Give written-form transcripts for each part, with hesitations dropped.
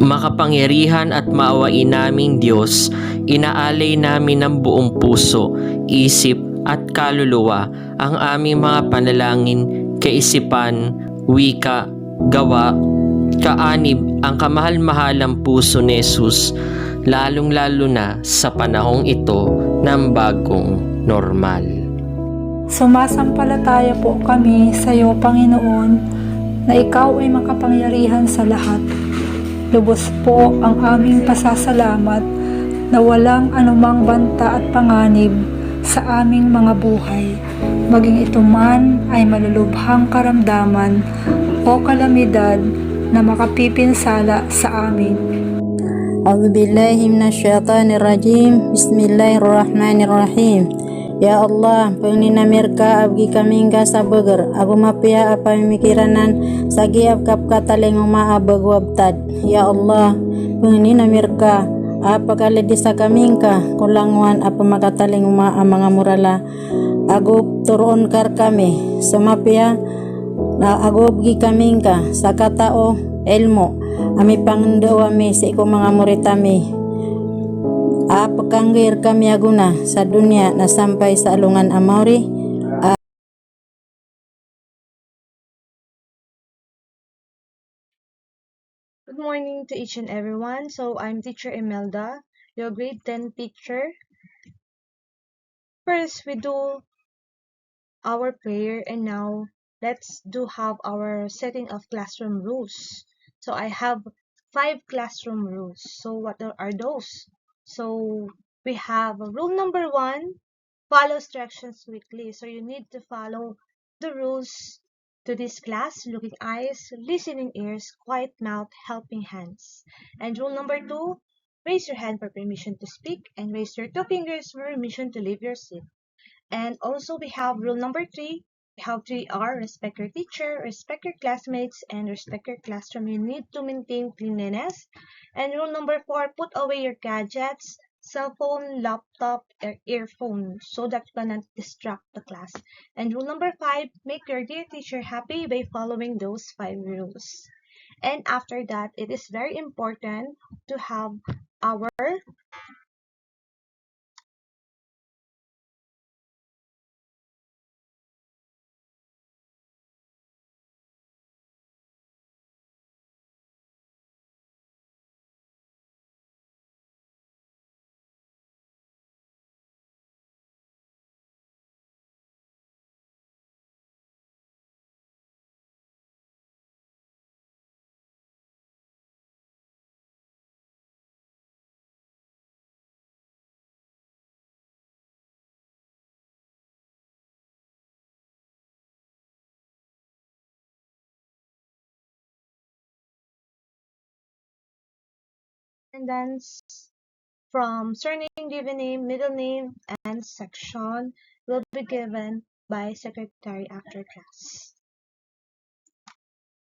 Makapangyarihan at maawain naming Diyos, inaalay namin ng buong puso, isip at kaluluwa ang aming mga panalangin, kaisipan, wika, gawa, kaanib ang kamahal-mahalang puso ni Jesus, lalong-lalo na sa panahong ito ng bagong normal. Sumasampalataya po kami sa iyo, Panginoon, na ikaw ay makapangyarihan sa lahat. Lubos po ang aming pasasalamat na walang anumang banta at panganib sa aming mga buhay, maging ito man ay malulubhang karamdaman o kalamidad na makapipinsala sa amin. A'udzu billahi minasyaitonir rajim. Bismillahirrahmanirrahim. Ya Allah, penginamir ka abgi kaming ka sa beger, abu mapia apa mikiranan sagi abkap kataling maabag wabtad. Ya Allah, penginamir ka apa kali disa kaming ka kulangwan apa makataling mga murala agub turun kar kami sumapia na agub gi kaming ka sa katao ilmu ami pangundo ami sa iko mga muritami. Pakanggir kami aguna sa dunia na sampai sa alungan amori. Good morning to each and everyone. So I'm teacher Imelda, your grade 10 teacher. First, we do our prayer, and now let's have our setting of classroom rules. So I have 5 classroom rules. So what are those? So we have rule number 1, follow instructions weekly. So you need to follow the rules to this class: looking eyes, listening ears, quiet mouth, helping hands. And rule number 2, raise your hand for permission to speak, and raise your 2 fingers for permission to leave your seat. And also we have rule number 3. We have 3R: respect your teacher, respect your classmates, and respect your classroom. You need to maintain cleanliness. And rule number 4, put away your gadgets, cell phone, laptop, or earphone, so that you cannot distract the class. And rule number 5, make your dear teacher happy by following those 5 rules. And after that, it is very important to have our attendance from surname, given name, middle name, and section will be given by secretary after class.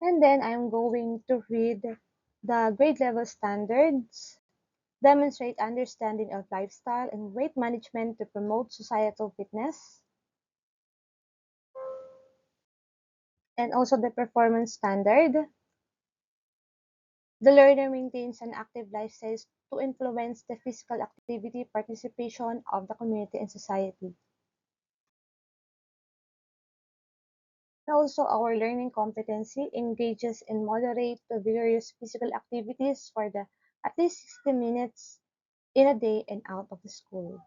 And then I'm going to read the grade level standards, demonstrate understanding of lifestyle and weight management to promote societal fitness, and also the performance standard. The learner maintains an active lifestyle to influence the physical activity participation of the community and society. Also, our learning competency engages in moderate to vigorous physical activities for at least 60 minutes in a day and out of the school.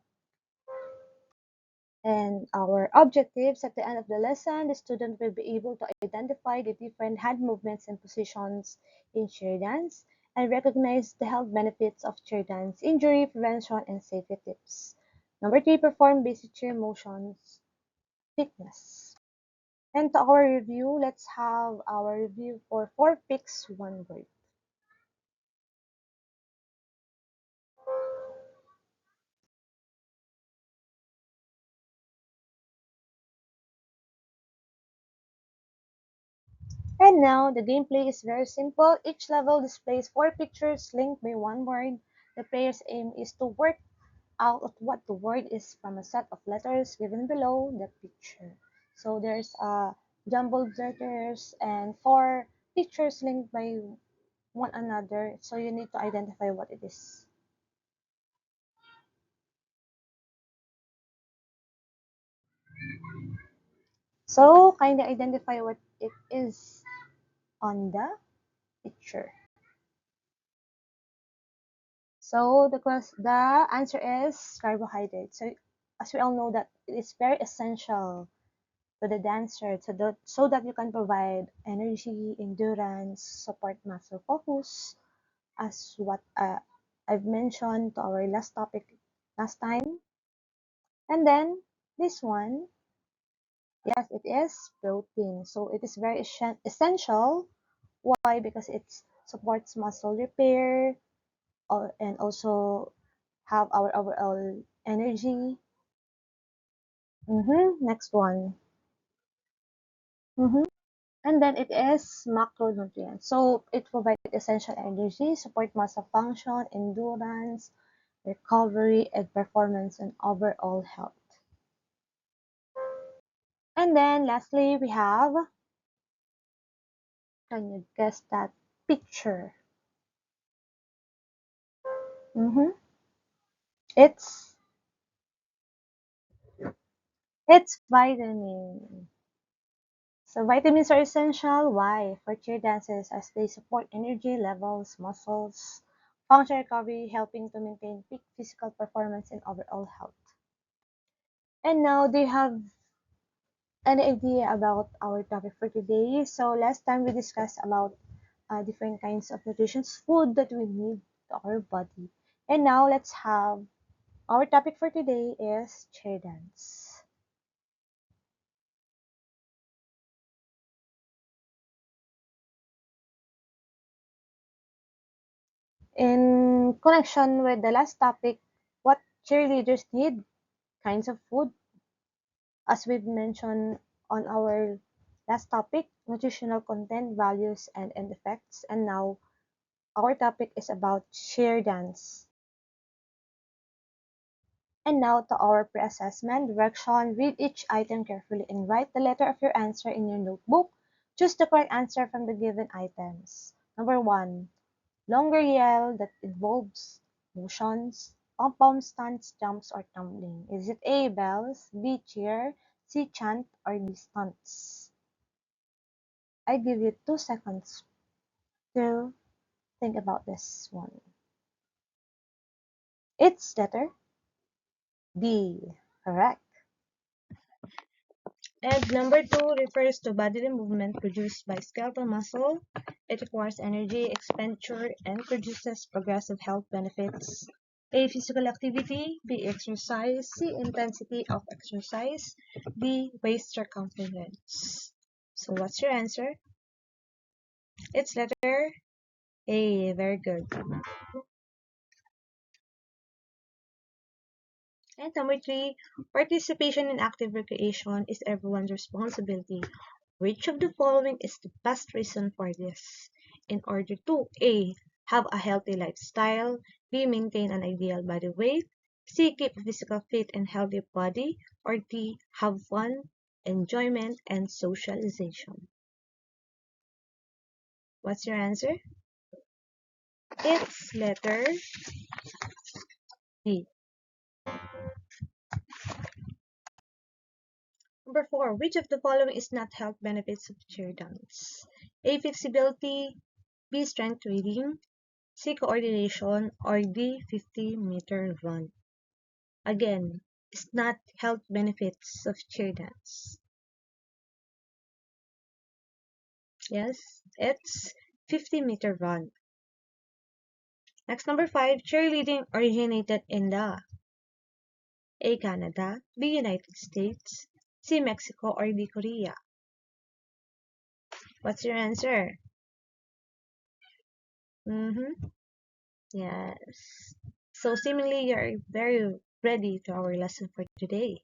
And our objectives: at the end of the lesson, the student will be able to identify the different hand movements and positions in chair dance and recognize the health benefits of chair dance, injury prevention, and safety tips. Number 3, perform basic chair motions, fitness. And to our review, let's have our review for 4 picks, 1 word. And now, the gameplay is very simple. Each level displays 4 pictures linked by 1 word. The player's aim is to work out what the word is from a set of letters given below the picture. So there's jumbled letters and 4 pictures linked by one another, so you need to identify what it is. So kindly identify what it is on the picture. So the answer is carbohydrate. So as we all know that it is very essential to the dancer so that you can provide energy, endurance, support muscle focus, as what I've mentioned to our last topic last time. And then this one, yes, it is protein. So it is very essential. Why? Because it supports muscle repair and also have our overall energy. Next one. Mm-hmm. And then it is macronutrients. So it provides essential energy, support muscle function, endurance, recovery, and performance and overall health. And then lastly, we have, can you guess that picture? Mm-hmm. It's it's vitamin. So vitamins are essential. Why? For cheer dances as they support energy levels, muscles, function recovery, helping to maintain peak physical performance and overall health. And now, do you have any idea about our topic for today? So last time we discussed about different kinds of nutritious food that we need to our body. And now let's have our topic for today is chair dance. In connection with the last topic, what cheerleaders need, kinds of food, as we've mentioned on our last topic, nutritional content, values, and end effects. And now our topic is about chair dance. And now to our pre-assessment direction. Read each item carefully and write the letter of your answer in your notebook. Choose the correct answer from the given items. Number 1. Longer yell that involves motions. Pom-pom stunts, jumps, or tumbling. Is it A. Bells, B. Cheer, C. Chant, or D. Stunts? I give you 2 seconds to think about this one. It's letter B. Correct. And number 2 refers to bodily movement produced by skeletal muscle. It requires energy expenditure and produces progressive health benefits. A. Physical activity. B. Exercise. C. Intensity of exercise. D. Waist circumference. So what's your answer? It's letter A. Very good. And number 3, participation in active recreation is everyone's responsibility. Which of the following is the best reason for this? In order to A. Have a healthy lifestyle, B. Maintain an ideal body weight, C. Keep a physical fit and healthy body, or D. Have fun, enjoyment, and socialization. What's your answer? It's letter D. Number 4, which of the following is not health benefits of chair dance? A. Flexibility, B. Strength training, C. Coordination, or D. 50-meter run. Again, it's not health benefits of chair dance. Yes, it's 50-meter run. Next, number 5, cheerleading originated in the A. Canada, B. United States, C. Mexico, or D. Korea. What's your answer? Yes. So seemingly you're very ready to our lesson for today.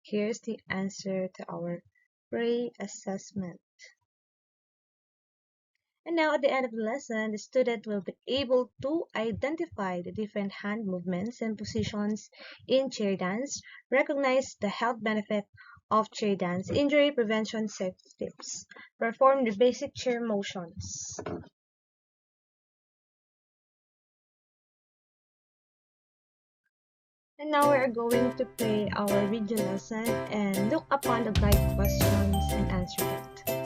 Here's the answer to our pre-assessment. And now at the end of the lesson, the student will be able to identify the different hand movements and positions in chair dance, recognize the health benefit of chair dance. Injury prevention safe tips. Perform the basic chair motions. And now we are going to play our video lesson and look upon the guide questions and answer it.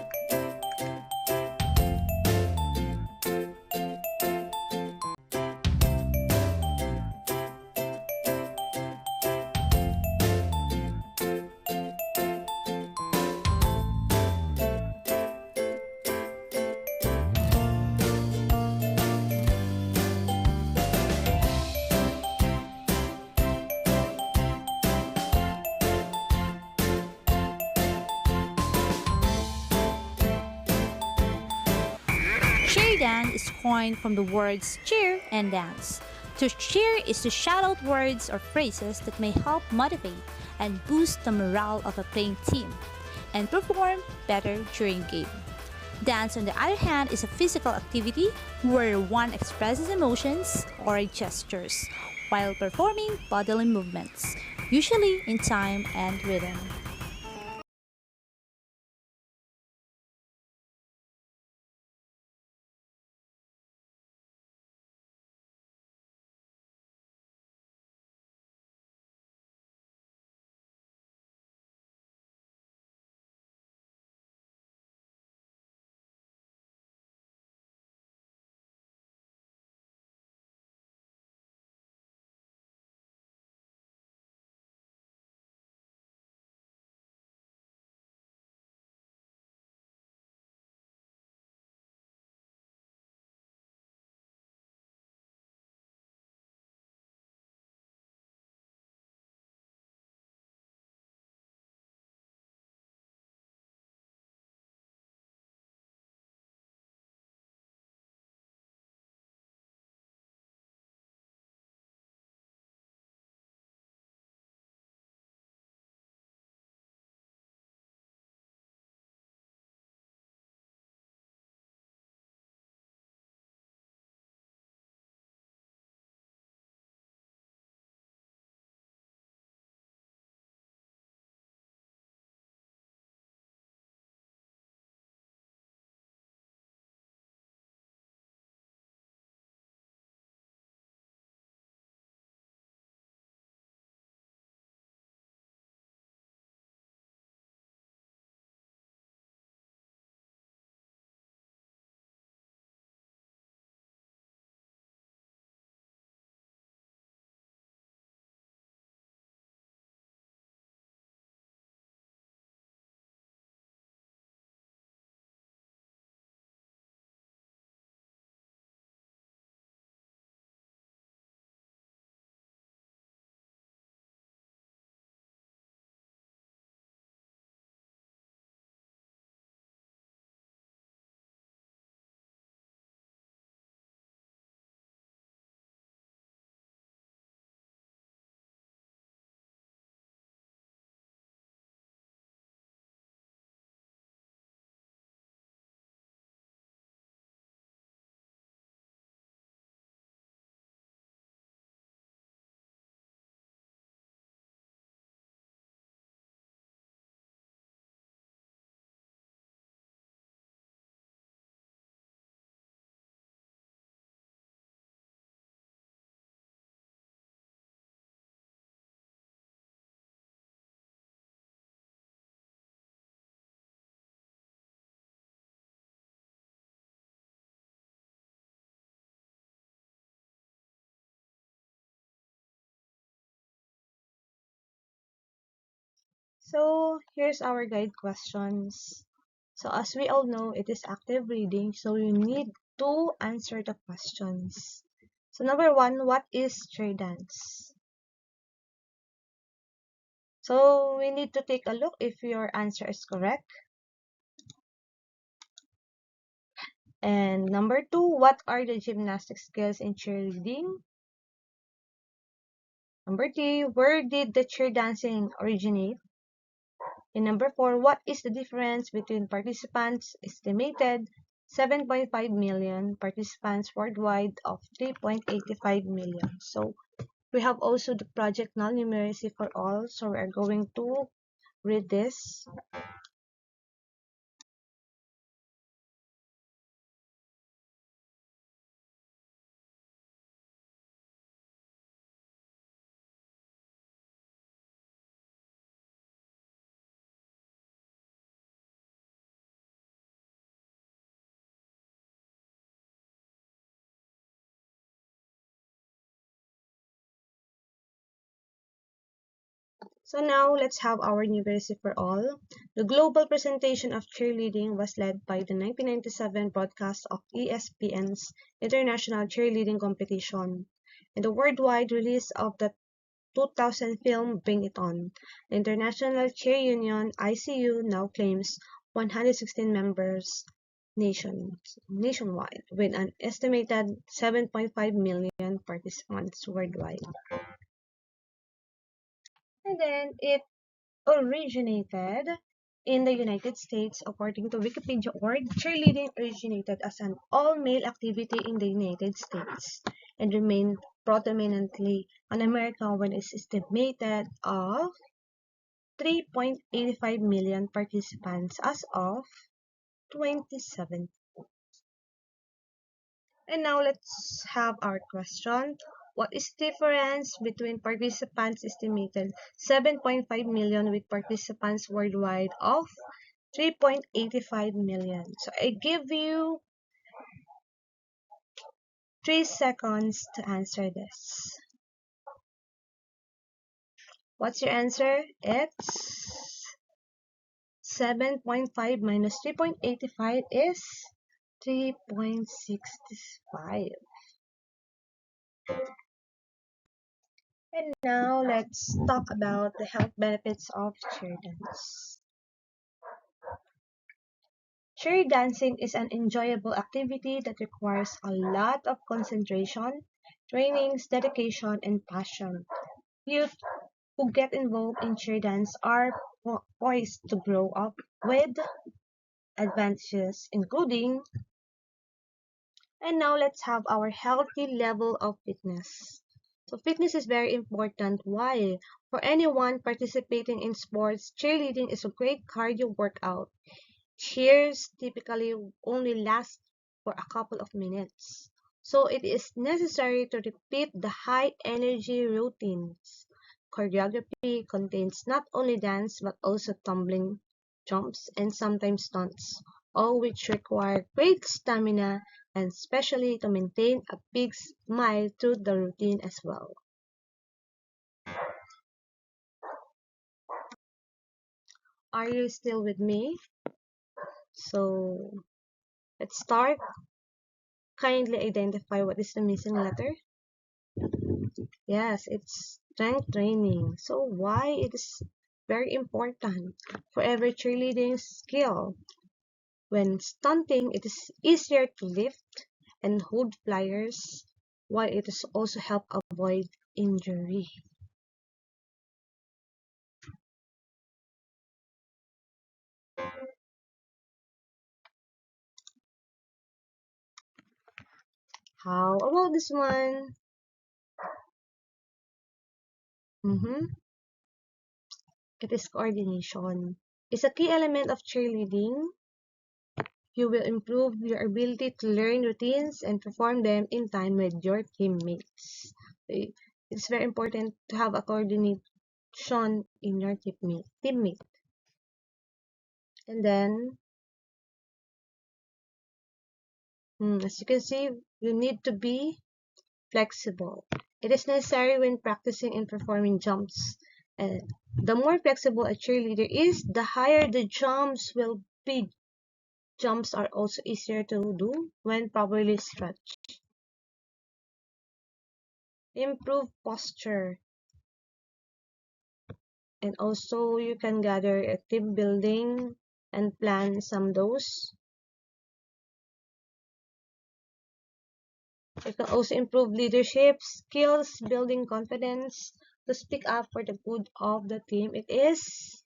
Cheer dance is coined from the words cheer and dance. To cheer is to shout out words or phrases that may help motivate and boost the morale of a playing team and perform better during game. Dance, on the other hand, is a physical activity where one expresses emotions or gestures while performing bodily movements, usually in time and rhythm. So here's our guide questions. So as we all know, it is active reading, so you need to answer the questions. So number one, what is chair dance? So we need to take a look if your answer is correct. And number two, what are the gymnastic skills in cheerleading? Number three, where did the chair dancing originate? And number four, what is the difference between participants estimated 7.5 million, participants worldwide of 3.85 million? So we have also the project null numeracy for all. So we are going to read this. So now let's have our numeracy for all. The global presentation of cheerleading was led by the 1997 broadcast of ESPN's International Cheerleading Competition and the worldwide release of the 2000 film Bring It On. The International Cheer Union (ICU) now claims 116 members nationwide, with an estimated 7.5 million participants worldwide. And then it originated in the United States. According to Wikipedia org, cheerleading originated as an all-male activity in the United States and remained predominantly on America when it's estimated of 3.85 million participants as of 2017. And now let's have our question. What is the difference between participants estimated 7.5 million with participants worldwide of 3.85 million? So I give you 3 seconds to answer this. What's your answer? It's 7.5 minus 3.85 is 3.65. And now let's talk about the health benefits of cheer dance. Cheer dancing is an enjoyable activity that requires a lot of concentration, trainings, dedication, and passion. Youth who get involved in cheer dance are poised to grow up with advantages, including. And now let's have our healthy level of fitness. So fitness is very important. Why? For anyone participating in sports, cheerleading is a great cardio workout. Cheers typically only last for a couple of minutes. So it is necessary to repeat the high energy routines. Choreography contains not only dance but also tumbling, jumps, and sometimes stunts, all which require great stamina and especially to maintain a big smile through the routine as well. Are you still with me? So let's start. Kindly identify what is the missing letter. Yes, it's strength training. So why it is very important for every cheerleading skill? When stunting, it is easier to lift and hold flyers, while it is also help avoid injury. How about this one? It is coordination. It's a key element of cheerleading. You will improve your ability to learn routines and perform them in time with your teammates. It's very important to have a coordination in your teammate. And then, as you can see, you need to be flexible. It is necessary when practicing and performing jumps. The more flexible a cheerleader is, the higher the jumps will be. Jumps are also easier to do when properly stretched. Improve posture. And also you can gather a team building and plan some those. You can also improve leadership skills, building confidence to speak up for the good of the team. It is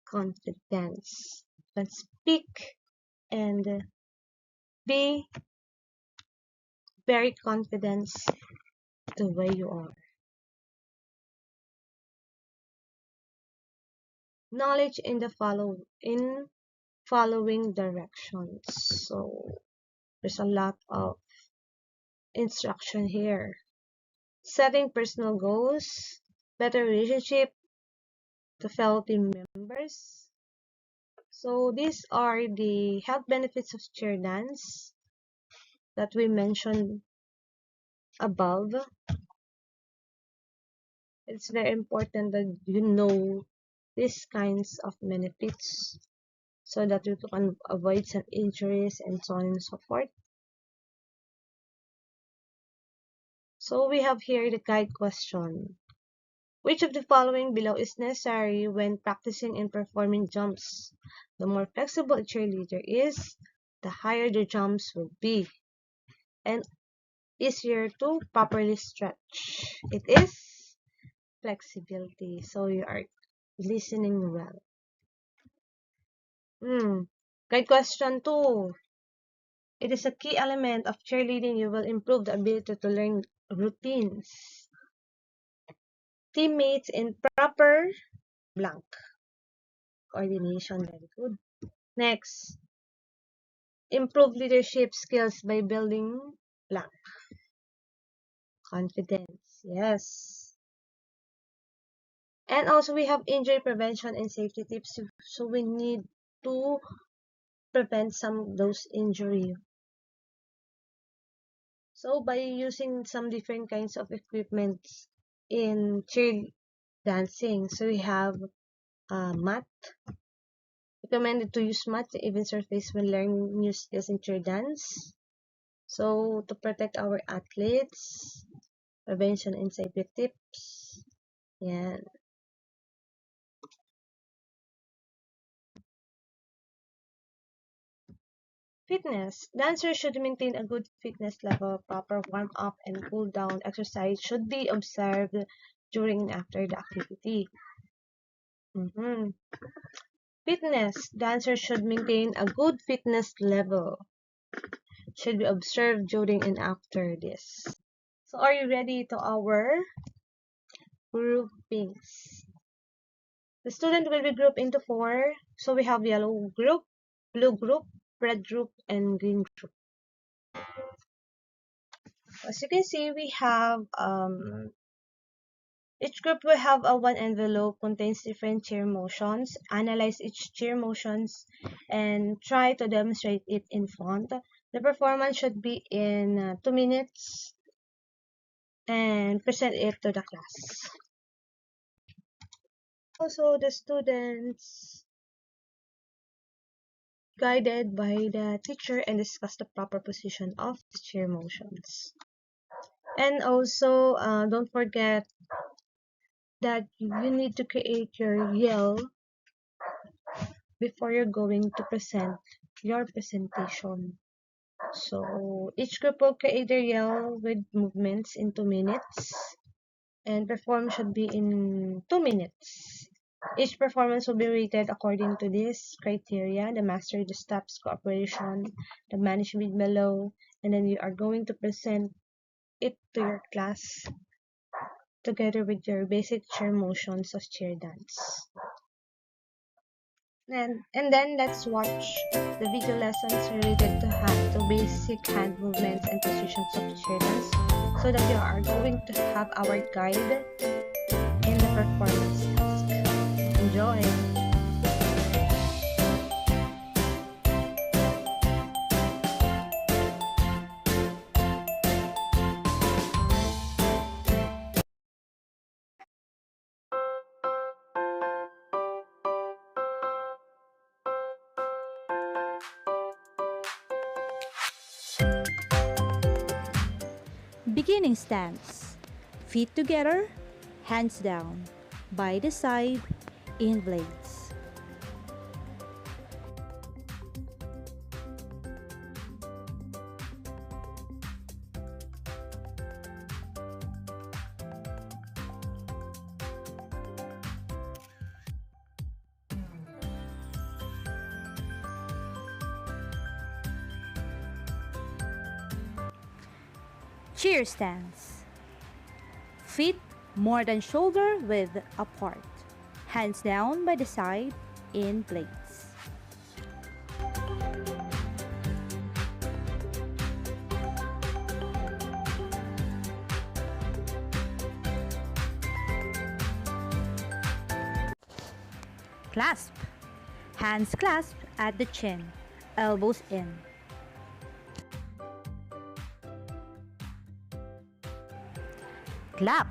confidence. You can speak and be very confident the way you are. knowledge in the following directions. So there's a lot of instruction here. Setting personal goals, better relationship to fellow team members. So these are the health benefits of chair dance that we mentioned above. It's very important that you know these kinds of benefits so that you can avoid some injuries and so on and so forth. So we have here the guide question. Which of the following below is necessary when practicing and performing jumps? The more flexible a cheerleader is, the higher the jumps will be, and easier to properly stretch. It is flexibility. So you are listening well. Guide question 2. It is a key element of cheerleading. You will improve the ability to learn routines. Teammates in proper blank. Coordination, very good. Next, improve leadership skills by building blank. Confidence, yes. And also we have injury prevention and safety tips. So we need to prevent some of those injury. So by using some different kinds of equipment in cheer dancing, so we have mat. Recommended to use mat to even surface when learning new skills in cheer dance. So to protect our athletes, prevention and safety tips. Yan. Fitness. Dancers should maintain a good fitness level. Proper warm-up and cool-down exercise should be observed during and after the activity. Fitness. Dancers should maintain a good fitness level. Should be observed during and after this. So are you ready to our groupings? The student will be grouped into 4. So we have yellow group, blue group, red group, and green group. As you can see, we have each group will have a one envelope contains different chair motions. Analyze each chair motions and try to demonstrate it in front. The performance should be in 2 minutes and present it to the class. Also, the students guided by the teacher and discuss the proper position of the chair motions. And also, don't forget that you need to create your yell before you're going to present your presentation. So each group will create their yell with movements in 2 minutes, and performance should be in 2 minutes. Each performance will be rated according to this criteria: the mastery, the steps, cooperation, the management below, and then you are going to present it to your class together with your basic chair motions of chair dance. And then let's watch the video lessons related to basic hand movements and positions of chair dance, so that you are going to have our guide in the performance task. Enjoy! Beginning stance. Feet together, hands down, by the side, in blades. Cheer stance. Feet more than shoulder width apart. Hands down by the side in blades. Clasp. Hands clasped at the chin, elbows in. Clap.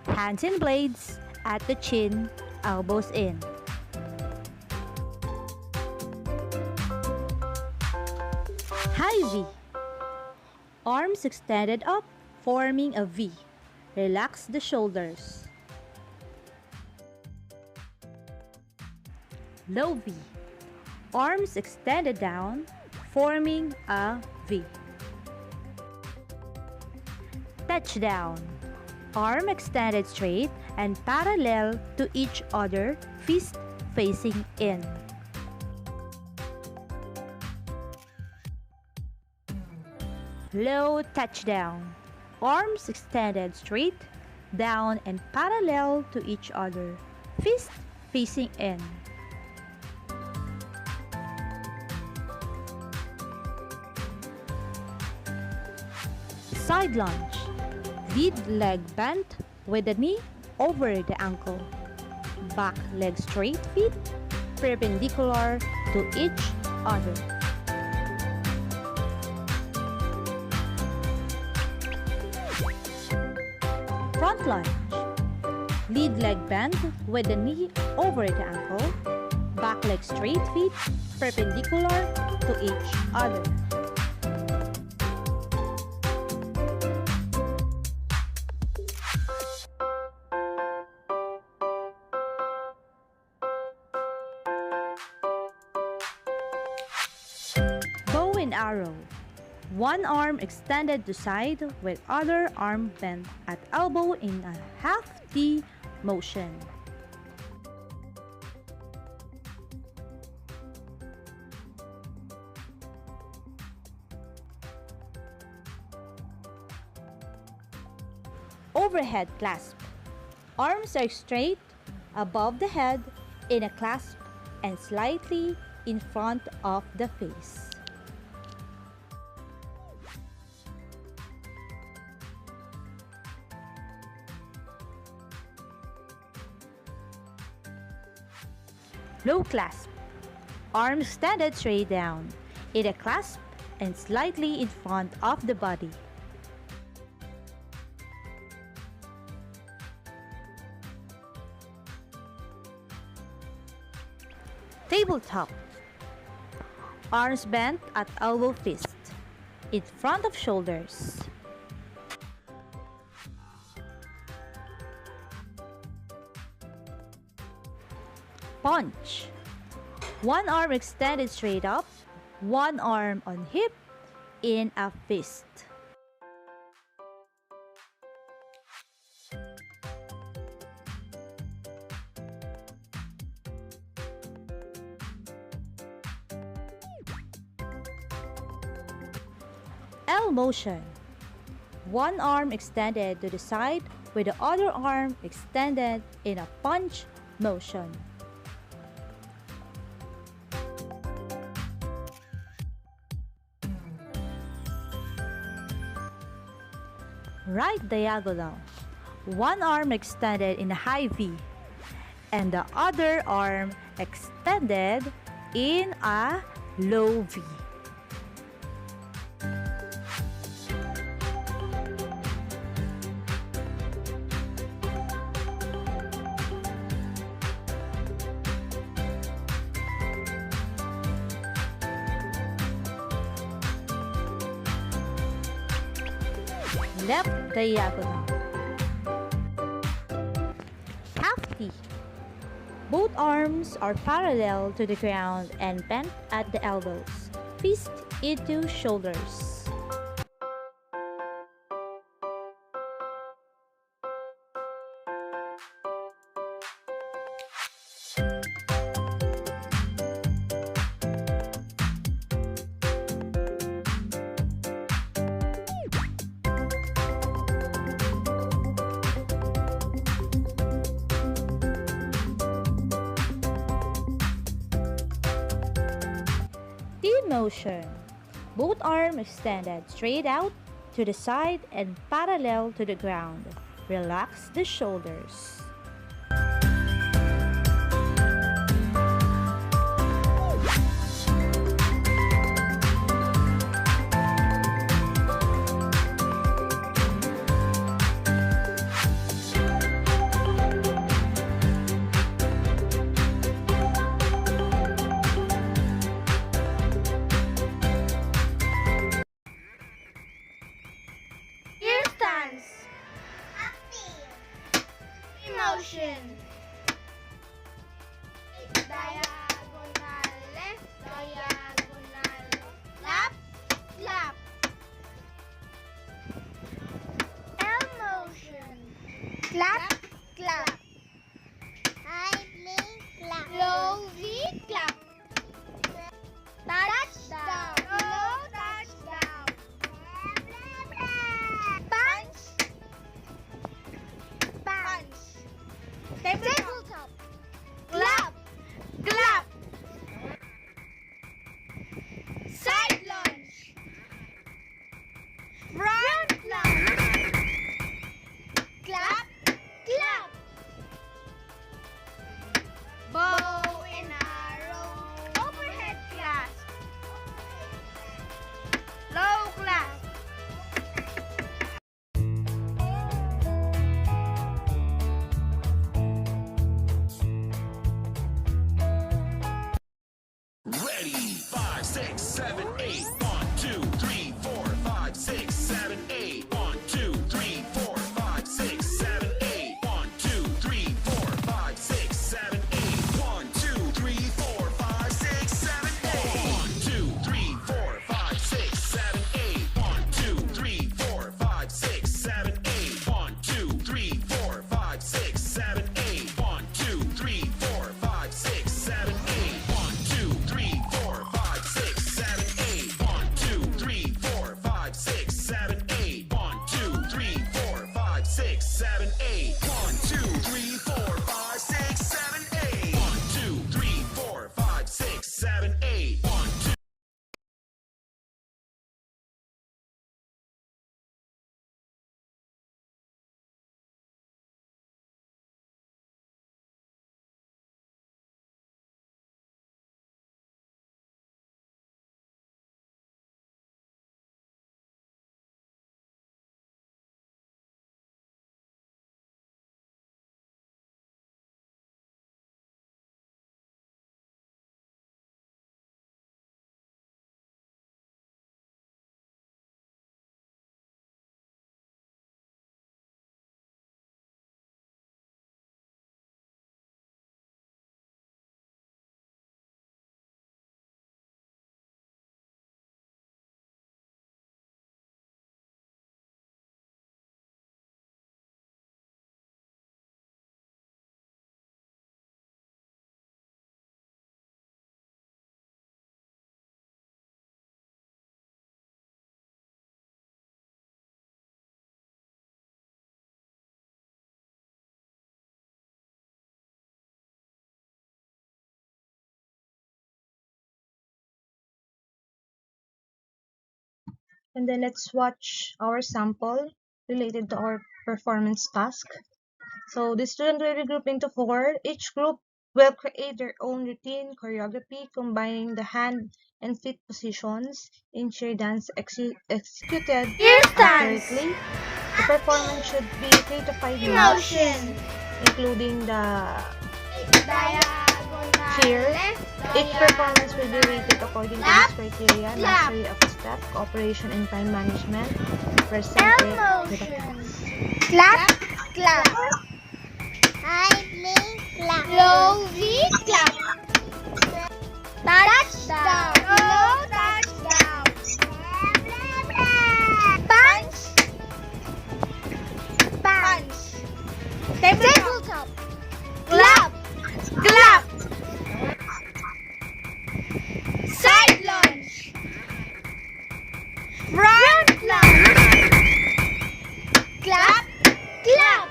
Hands in blades at the chin, elbows in. High V. Arms extended up, forming a V. Relax the shoulders. Low V. Arms extended down, forming a V. Touchdown. Arm extended straight and parallel to each other, fist facing in. Low touchdown. Arms extended straight, down and parallel to each other, fist facing in. Side lunge. Lead leg bent with the knee over the ankle. Back leg straight, feet perpendicular to each other. Front lunge. Lead leg bent with the knee over the ankle. Back leg straight, feet perpendicular to each other. Bow and arrow. One arm extended to side with other arm bent at elbow in a half T motion. Overhead clasp. Arms are straight above the head in a clasp and slightly in front of the face. Low clasp. Arms extended straight down in a clasp and slightly in front of the body. Tabletop. Arms bent at elbow fist, in front of shoulders. Punch. One arm extended straight up, one arm on hip in a fist. L motion. One arm extended to the side with the other arm extended in a punch motion. Right diagonal. One arm extended in a high V and the other arm extended in a low V. Left diagonal. Half T. Both arms are parallel to the ground and bent at the elbows. Fist into shoulders. T-motion. Both arms extended straight out to the side and parallel to the ground. Relax the shoulders. Ear stance. Emotion. Diagonal left, diagonal lap, lap. L motion. Clap, clap. High V, clap. Low V, clap. Touchdown. Low touchdown. Punch. Punch. Tabletop. Clap. Clap. Side lunge. Front lunge. Clap. Clap. Bow and arrow. Overhead clasp. Low clasp. Ready, 5, 6, 7, 8. 1, 2, 3, 4, 5, 6, 7, 8. 1, 2, 3, 4, 5, 6, 7, 8. 1, 2, 3, 4, 5, 6, 7, 8. 1, 2, 3, 4, 5, 6, 7, 8. 1, 2, 3, 4, 5, 6, 7, 8. 1, 2, 3, 4, 5, 6, 7, 8. 1, 2, 3, 4, 5, 6, 7, 8. 1, 2, 3, 4, 5, 6, 7, 8. 1, 2, 3, 4, 5, 6, 7, 8. 1, 2, 3, 4, 5, 6, 7, 8. 1, 2, 3, 4, 5, 6, 7, 8. 1, 2, 3, 4, 5, 6, 7, 8. 1, 2, 3, 4, 5, 6, 7, 8. 1, 2. And then let's watch our sample related to our performance task. So the student will be grouped into 4. Each group will create their own routine choreography combining the hand and feet positions in cheer dance executed Ear stance. accurately. The performance should be 3 to 5 minutes, Emotion. including the Diagonal cheer. left, Each performance will be rated according to Clap. this criteria: Clap. mastery of a step, cooperation and time management, L percentage with a motion. Clap, clap. High V, clap. Low V, clap. Touchdown. Low touchdown. Punch. Punch. Tabletop. Clap. Clap. Side lunge. Front lunge. Clap. Clap.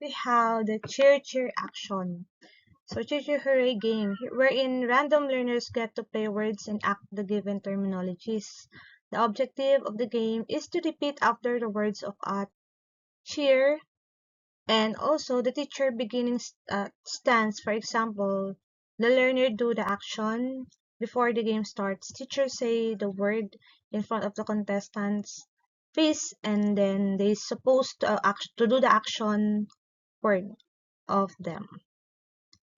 we have the cheer cheer action. So cheer cheer hooray game, wherein random learners get to play words and act the given terminologies. The objective of the game is to repeat after the words of a cheer, and also the teacher beginning stance. For example, the learner do the action before the game starts. Teacher say the word in front of the contestants face, and then they supposed to do the action word of them.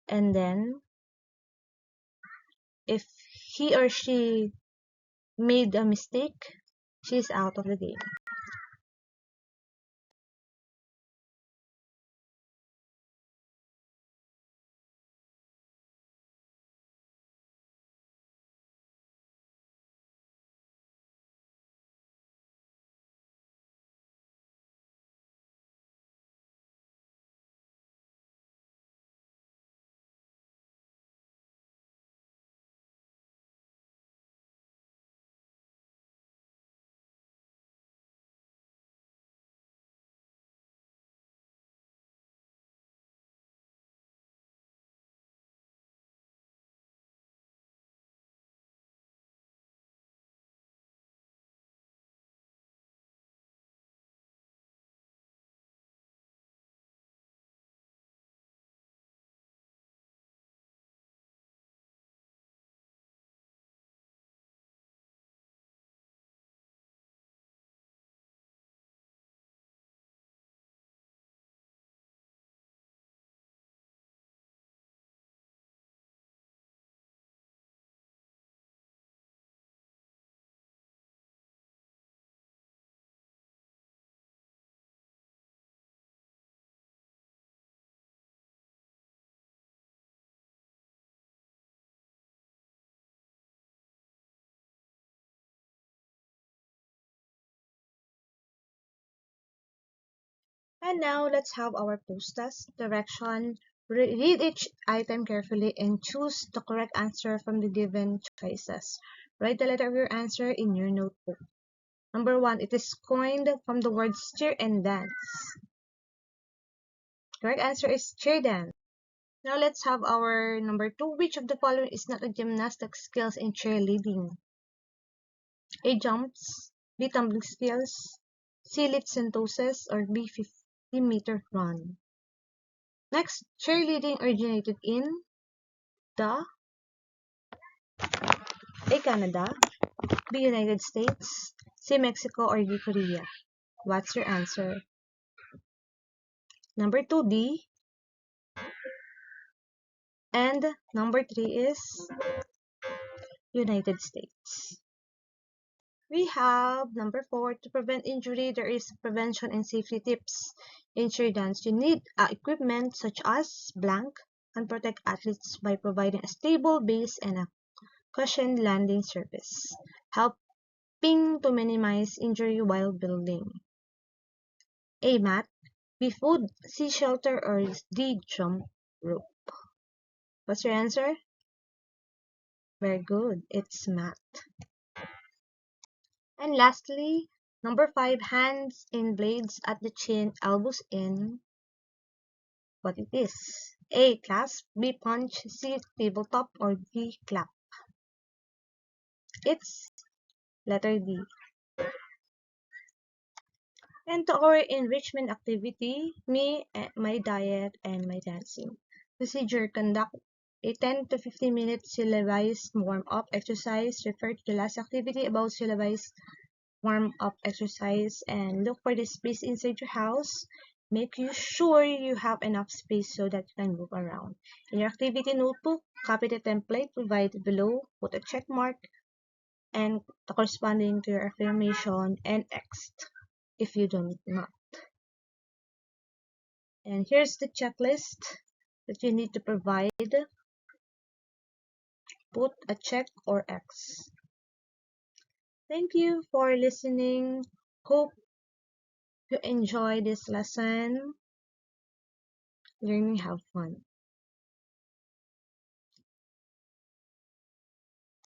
And then if he or she made a mistake, she's out of the game. And now let's have our post-test direction. Read each item carefully and choose the correct answer from the given choices. Write the letter of your answer in your notebook. Number 1, it is coined from the words cheer and dance. Correct answer is cheer dance. Now let's have our number 2. Which of the following is not a gymnastic skills in cheerleading? A, jumps, B, tumbling skills, C, lip syntoses, or B, 50-meter run. Next, cheerleading originated in the A, Canada, B, United States, C, Mexico, or D, Korea. What's your answer? Number 2, D. And number 3 is United States. We have number 4. To prevent injury, there is prevention and safety tips. In cheer dance, you need equipment such as blank and protect athletes by providing a stable base and a cushioned landing surface, helping to minimize injury while building. A, mat, B, food, C, shelter, or D, jump rope. What's your answer? Very good. It's mat. And lastly, number 5, hands in blades at the chin, elbows in. What it is? A, clasp, B, punch, C, tabletop, or D, clap. It's letter D. And to our enrichment activity, me, my diet, and my dancing. Procedure: conduct a 10 to 15 minute syllabized warm-up exercise. Refer to the last activity about syllabized warm-up exercise and look for the space inside your house. Make sure you have enough space so that you can move around. In your activity notebook, copy the template provided below, put a check mark and corresponding to your affirmation and X if you don't not. And here's the checklist that you need to provide. Put a check or X. Thank you for listening. Hope you enjoy this lesson. Learning, have fun.